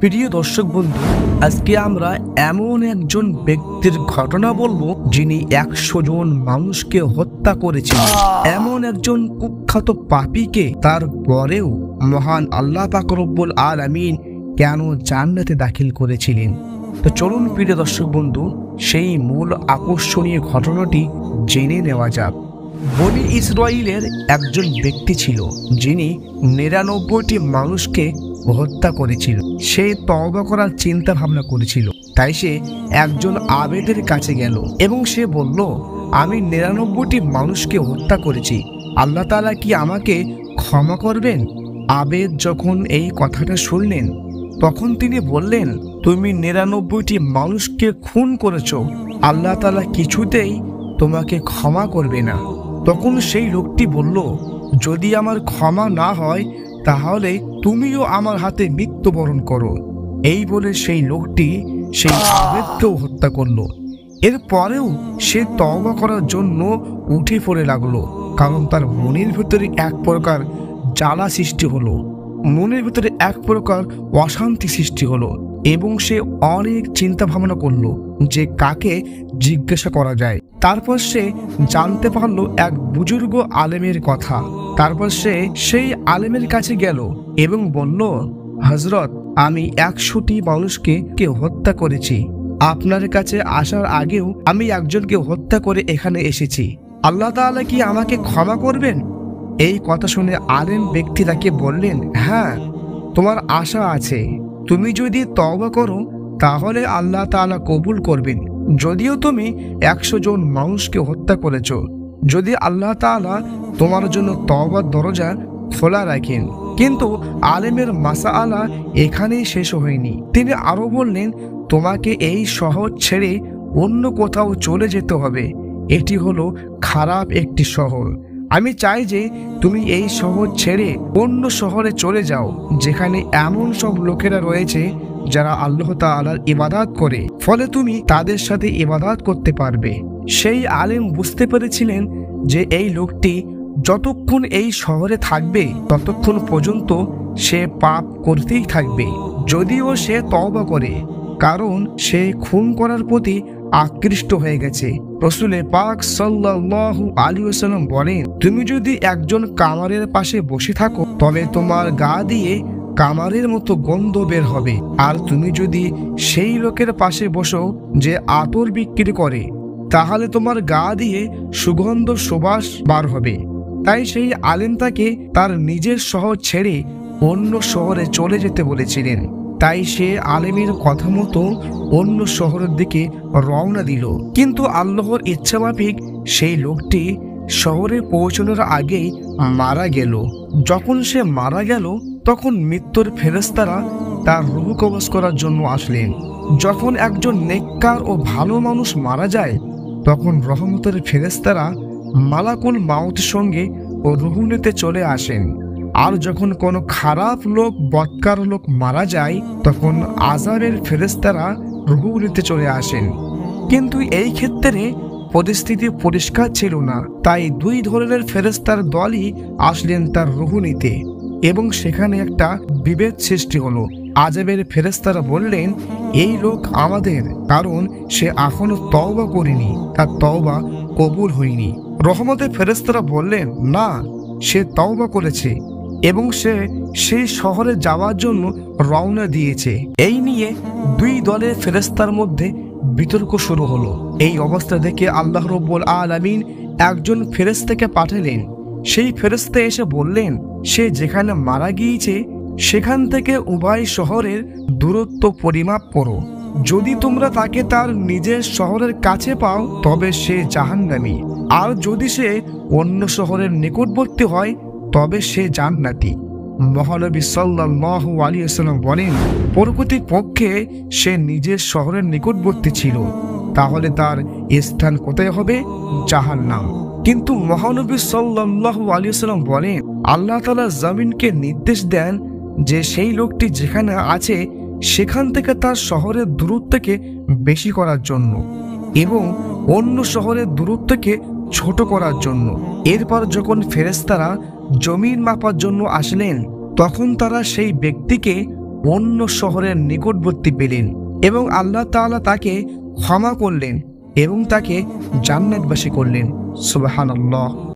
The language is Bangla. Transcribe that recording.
প্রিয় দর্শক বন্ধু, আজকে আমরা এমন একজন ব্যক্তির ঘটনা বলবো যিনি 100 জন মানুষকে হত্যা করেছিলেন। এমন একজন কুখ্যাত পাপীকে তারপরেও মহান আল্লাহ পাক রব্বুল আলামিন কেন জান্নাতে দাখিল করেছিলেন। তো চলুন প্রিয় দর্শক বন্ধু, সেই মূল আকর্ষণীয় ঘটনাটি জেনে নেওয়া যাক। বনি ইসরাইলের একজন ব্যক্তি ছিল যিনি 99টি মানুষকে হত্যা করেছিল। সে তওবা করার চিন্তা ভাবনা করেছিল, তাই সে একজন আবেদের কাছে গেল এবং সে বলল, আমি 99টি মানুষকে হত্যা করেছি, আল্লাহ তাআলা কি আমাকে ক্ষমা করবেন? আবেদ যখন এই কথাটা শুনলেন তখন তিনি বললেন, তুমি 99টি মানুষকে খুন করেছো, আল্লাহ তাআলা কিছুতেই তোমাকে ক্ষমা করবে না। তখন সেই লোকটি বলল, যদি আমার ক্ষমা না হয় তাহলে তুমিও আমার হাতে মৃত্যুবরণ করো। এই বলে সেই লোকটি সেই আবেদকেও হত্যা করলো। এরপরেও সে তওবা করার জন্য উঠে পড়ে লাগলো, কারণ তার মনের ভিতরে এক প্রকার জ্বালা সৃষ্টি হলো, মনের ভিতরে এক প্রকার অশান্তি সৃষ্টি হলো এবং সে অনেক চিন্তা ভাবনা করলো যে কাকে জিজ্ঞাসা করা যায়। তারপর সে জানতে পারলো এক বুজুর্গ আলেমের কথা। তারপর সে সেই আলেমের কাছে গেল এবং বলল, হযরত, আমি 100টি মানুষকে হত্যা করেছি, আপনার কাছে আসার আগেও আমি একজনকে হত্যা করে এখানে এসেছি, আল্লাহ তাআলা কি আমাকে ক্ষমা করবেন? এই কথা শুনে আলেম ব্যক্তি তাকে বললেন, হ্যাঁ, তোমার আশা আছে, তুমি যদি তওবা করো তাহলে আল্লাহ তাআলা কবুল করবেন। যদিও তুমি 100 জন মানুষকে হত্যা করেছো, যদি আল্লাহ তাআলা তোমার জন্য তওবার দরজা খোলা রাখেন। কিন্তু আলেমের মাসআলা এখানেই শেষ হয়নি। তিনি আরো বললেন, তোমাকে এই শহর ছেড়ে অন্য কোথাও চলে যেতে হবে, এটি হলো খারাপ একটি শহর। আমি চাই যে তুমি এই শহর ছেড়ে অন্য শহরে চলে যাও, যেখানে এমন সব লোকেরা রয়েছে যারা আল্লাহ তাআলার ইবাদত করে, ফলে তুমি তাদের সাথে ইবাদত করতে পারবে। সেই আলেম বুঝতে পেরেছিলেন যে এই লোকটি যতক্ষণ এই শহরে থাকবে ততক্ষণ পর্যন্ত সে পাপ করতেই থাকবে, যদিও সে তওবা করে, কারণ সে খুন করার প্রতি আকৃষ্ট হয়ে গেছে। রাসূল পাক সাল্লাল্লাহু আলাইহি ওয়াসাল্লাম বলেন, তুমি যদি একজন কামারের পাশে বসে থাকো তবে তোমার গা দিয়ে কামারের মতো গন্ধ বের হবে, আর তুমি যদি সেই লোকের পাশে বসো যে আতর বিক্রি করে তাহলে তোমার গা দিয়ে সুগন্ধ সুবাস বার হবে। তাই সেই আলেম তাকে তার নিজের শহর ছেড়ে অন্য শহরে চলে যেতে বলেছিলেন। তাই সে আলেমের কথা মতো অন্য শহরের দিকে রওনা দিল। কিন্তু আল্লাহর ইচ্ছা মাফিক সেই লোকটি শহরে পৌঁছানোর আগেই মারা গেল। যখন সে মারা গেল তখন মৃত্যুর ফেরেশতারা তার রূহ কবজ করার জন্য আসলেন। যখন একজন নেককার ও ভালো মানুষ মারা যায় তখন রহমতের ফেরেশতারা মালাকুল মাউতের সঙ্গে ও রূহ নিতে চলে আসেন। আর যখন কোনো খারাপ লোক, বদকার লোক মারা যায় তখন আযাবের ফেরেশতারা রূহ নিতে চলে আসেন। কিন্তু এই ক্ষেত্রে পরিস্থিতি পরিষ্কার ছিল না, তাই দুই ধরনের ফেরেশতার দলই আসলেন তার রূহ নিতে এবং সেখানে একটা বিভেদ সৃষ্টি হলো। আযাবের ফেরেশতারা বললেন, এই লোক আমাদের, কারণ সে এখনো তওবা করেনি, তার তওবা কবুল হয়নি। রহমতের ফেরেশতারা বললেন, না, সে তওবা করেছে এবং সে সেই শহরে যাওয়ার জন্য রওনা দিয়েছে। এই নিয়ে দুই দলের ফেরেশতার মধ্যে বিতর্ক শুরু হলো। এই অবস্থা দেখে আল্লাহ রাব্বুল আলামিন একজন ফেরেশতাকে পাঠালেন। সেই ফেরেশতা এসে বললেন, সে যেখানে মারা গিয়েছে সেখান থেকে উভয় শহরের দূরত্ব পরিমাপ করো। যদি তোমরা তাকে তার নিজের শহরের কাছে পাও তবে সে জাহান্নামী, আর যদি সে অন্য শহরের নিকটবর্তী হয় তবে সে জান্নাতি। মহানবী সাল্লাল্লাহু আলাইহি ওয়াসাল্লাম বলেন, প্রকৃতপক্ষে সে নিজের শহরের নিকটবর্তী ছিল, তাহলে তার স্থান কোথায় হবে? জাহান্নাম। কিন্তু মহানবী সাল্লাল্লাহু আলাইহি ওয়াসাল্লাম বলেন, আল্লাহ তাআলা জমিনকে নির্দেশ দেন যে সেই লোকটি যেখানে আছে সেখান থেকে তার শহরের দূরত্বকে বেশি করার জন্য এবং অন্য শহরের দূরত্বকে ছোট করার জন্য। এরপর যখন ফেরেশতারা জমিন মাপার জন্য আসলেন তখন তারা সেই ব্যক্তিকে অন্য শহরের নিকটবর্তী পেলেন এবং আল্লাহ তাআলা তাকে ক্ষমা করলেন এবং তাকে জান্নাতবাসী করলেন। সুবহানাল্লাহ।